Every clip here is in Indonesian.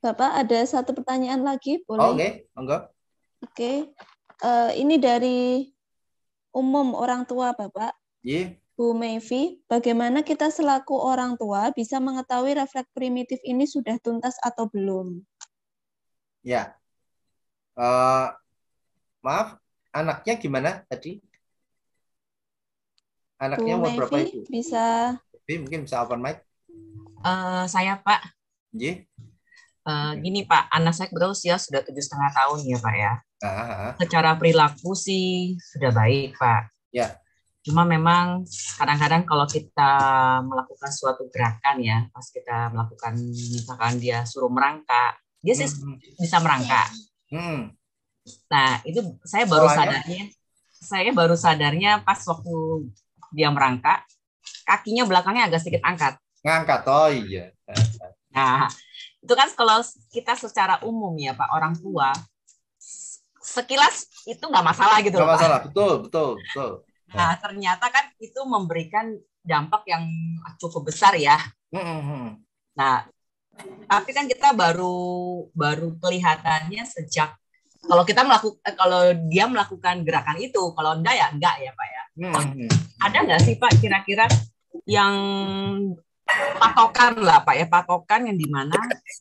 Bapak ada satu pertanyaan lagi, Oh, boleh? enggak. Oke. Ini dari umum orang tua, Bapak. Iya. Bu Mevi, bagaimana kita selaku orang tua bisa mengetahui refleks primitif ini sudah tuntas atau belum? Ya. Eh, maaf, anaknya gimana tadi? Bu Anaknya umur berapa, Mevi, Ibu? bisa Ibu mungkin bisa open mic. Saya Pak, Iya. gini Pak, anak saya berusia sudah 7,5 tahun ya Pak ya. Ah. Secara perilaku sih sudah baik Pak. Ya. Cuma memang kadang-kadang kalau kita melakukan suatu gerakan ya, pas kita melakukan misalkan dia suruh merangkak, dia sih bisa merangkak. Nah itu Polanya? saya baru sadarnya pas waktu dia merangkak, kakinya belakangnya agak sedikit angkat. Ngangkat, oh iya. Nah, itu kan kalau kita secara umum ya Pak, orang tua, sekilas itu nggak masalah gitu Nggak loh Pak. masalah, betul. Nah, ternyata kan itu memberikan dampak yang cukup besar ya. Nah, tapi kan kita baru kelihatannya sejak kalau dia melakukan gerakan itu, kalau enggak ya Pak ya. Ada nggak sih Pak kira-kira yang patokan lah Pak ya, patokan yang dimana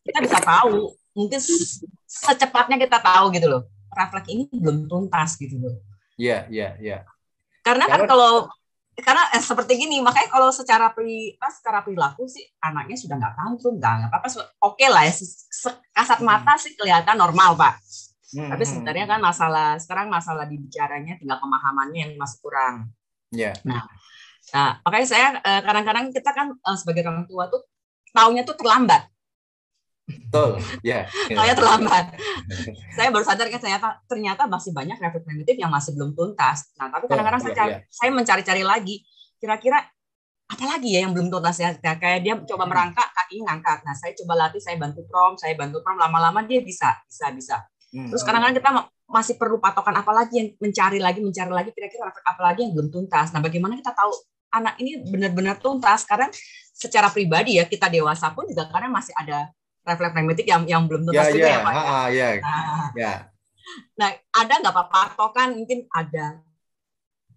kita bisa tahu, mungkin secepatnya kita tahu gitu loh, refleks ini belum tuntas gitu loh. Iya. Karena kan karena seperti gini, makanya kalau secara perilaku sih anaknya sudah nggak tantrum, nggak apa-apa, oke lah ya, kasat mata sih kelihatan normal Pak. Tapi sebenarnya kan sekarang masalah dibicaranya tinggal pemahamannya yang masih kurang. Yeah. Nah, makanya saya kadang-kadang kita kan sebagai orang tua tuh taunya tuh terlambat. Betul, ya. Saya terlambat. Saya baru sadar kan ternyata masih banyak refleks primitif yang masih belum tuntas. Nah, tapi kadang-kadang saya mencari-cari lagi, kira-kira apa lagi ya yang belum tuntas ya? Kayak dia coba merangkak, kakinya ngangkat. Nah, saya coba latih, saya bantu prom, lama-lama dia bisa. Terus kadang-kadang kita masih perlu patokan apa lagi yang mencari lagi, kira-kira refleks apa lagi yang belum tuntas. Nah, bagaimana kita tahu anak ini benar-benar tuntas? Karena secara pribadi ya, kita dewasa pun juga kadang masih ada refleks primitif yang belum tuntas juga ya Pak. Nah, ada nggak Pak patokan, mungkin ada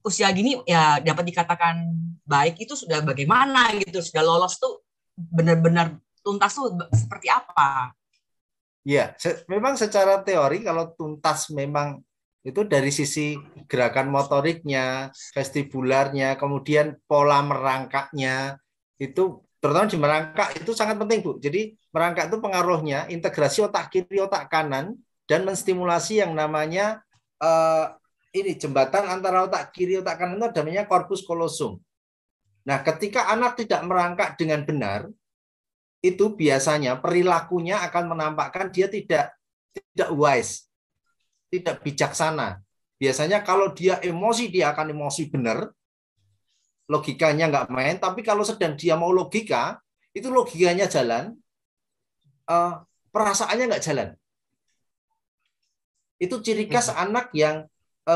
usia gini ya dapat dikatakan baik itu sudah bagaimana gitu, sudah lolos tuh benar-benar tuntas tuh seperti apa? Ya, memang secara teori kalau tuntas memang itu dari sisi gerakan motoriknya, vestibularnya, kemudian pola merangkaknya, itu terutama di merangkak itu sangat penting Bu. Jadi merangkak itu pengaruhnya integrasi otak kiri, otak kanan, dan menstimulasi yang namanya ini jembatan antara otak kiri, otak kanan itu namanya corpus callosum. Nah, ketika anak tidak merangkak dengan benar, itu biasanya perilakunya akan menampakkan dia tidak wise, tidak bijaksana. Biasanya kalau dia emosi, dia akan emosi benar, logikanya nggak main. Tapi kalau sedang dia mau logika, itu logikanya jalan, perasaannya nggak jalan. Itu ciri khas anak yang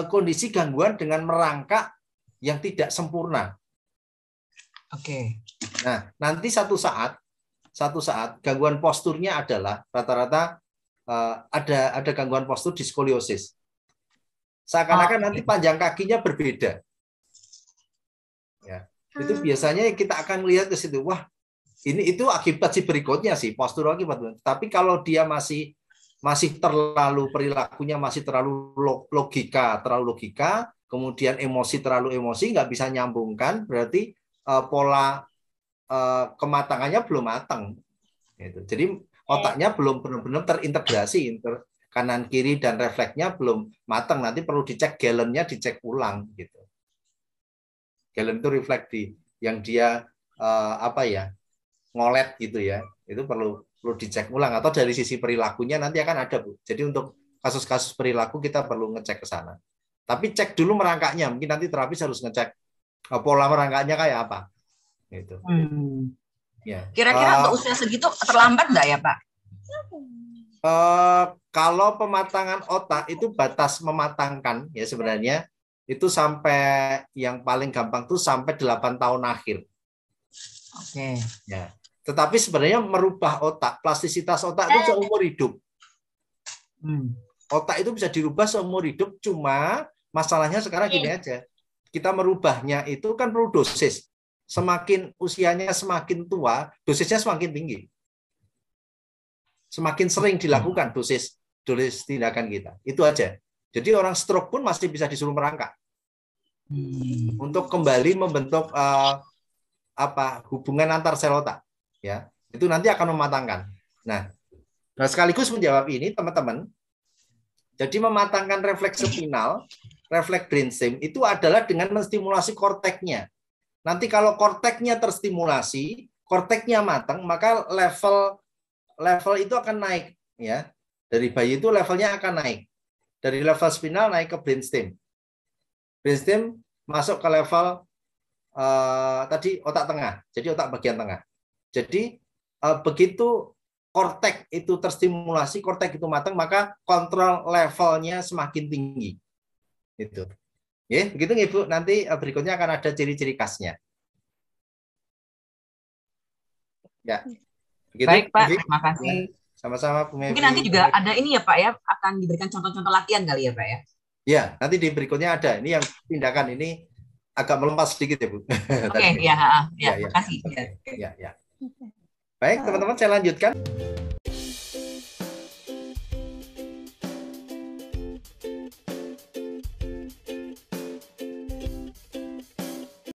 kondisi gangguan dengan merangkak yang tidak sempurna. Oke. Nah, nanti satu saat gangguan posturnya adalah rata-rata ada gangguan postur di skoliosis. Seakan-akan nanti panjang kakinya berbeda. Ya, itu biasanya kita akan melihat ke situ. Wah, itu akibat si berikutnya sih, postur akibat. Tapi kalau dia masih terlalu perilakunya masih terlalu logika, kemudian terlalu emosi, nggak bisa nyambungkan, berarti pola kematangannya belum matang. Jadi otaknya belum benar-benar terintegrasi, kanan kiri dan refleksnya belum matang. Nanti perlu dicek Gallennya, dicek ulang gitu. Gallen itu refleks yang dia ngolet gitu ya. Itu perlu dicek ulang, atau dari sisi perilakunya nanti akan ada Bu. Jadi untuk kasus-kasus perilaku kita perlu ngecek ke sana. Tapi cek dulu merangkaknya. Mungkin nanti terapis harus ngecek pola merangkaknya kayak apa. Gitu. Ya. Kira-kira untuk usia segitu terlambat nggak ya Pak? Kalau pematangan otak itu batas mematangkan ya sebenarnya itu sampai yang paling gampang tuh sampai 8 tahun akhir. Oke. Ya. Tetapi sebenarnya merubah otak, plastisitas otak itu seumur hidup. Otak itu bisa dirubah seumur hidup, cuma masalahnya sekarang gini aja. Kita merubahnya itu kan perlu dosis. Semakin usianya semakin tua, dosisnya semakin tinggi. Semakin sering dilakukan dosis tindakan kita. Itu aja. Jadi orang stroke pun masih bisa disuruh merangkak. Untuk kembali membentuk hubungan antar sel otak. Ya, itu nanti akan mematangkan. Nah, sekaligus menjawab ini teman-teman. Jadi mematangkan refleks spinal, refleks brainstem itu adalah dengan menstimulasi korteknya. Nanti kalau korteknya terstimulasi, korteknya matang, maka level itu akan naik, ya. Dari bayi itu levelnya akan naik. Dari level spinal naik ke brainstem. Brainstem masuk ke level tadi otak tengah, jadi otak bagian tengah. Jadi begitu kortek itu terstimulasi, kortek itu matang, maka kontrol levelnya semakin tinggi. Itu. Ya, begitu Ibu. Nanti berikutnya akan ada ciri-ciri khasnya. Ya. Begitu, baik Pak, Ibu. terima kasih. Ya, sama-sama Bu Mevi. Mungkin nanti juga ada ini ya Pak ya, akan diberikan contoh-contoh latihan kali ya Pak ya. Ya, nanti di berikutnya ada. Ini yang tindakan ini agak melompat sedikit ya Bu. Oke, ya, terima kasih. Ya. Baik teman-teman, saya lanjutkan.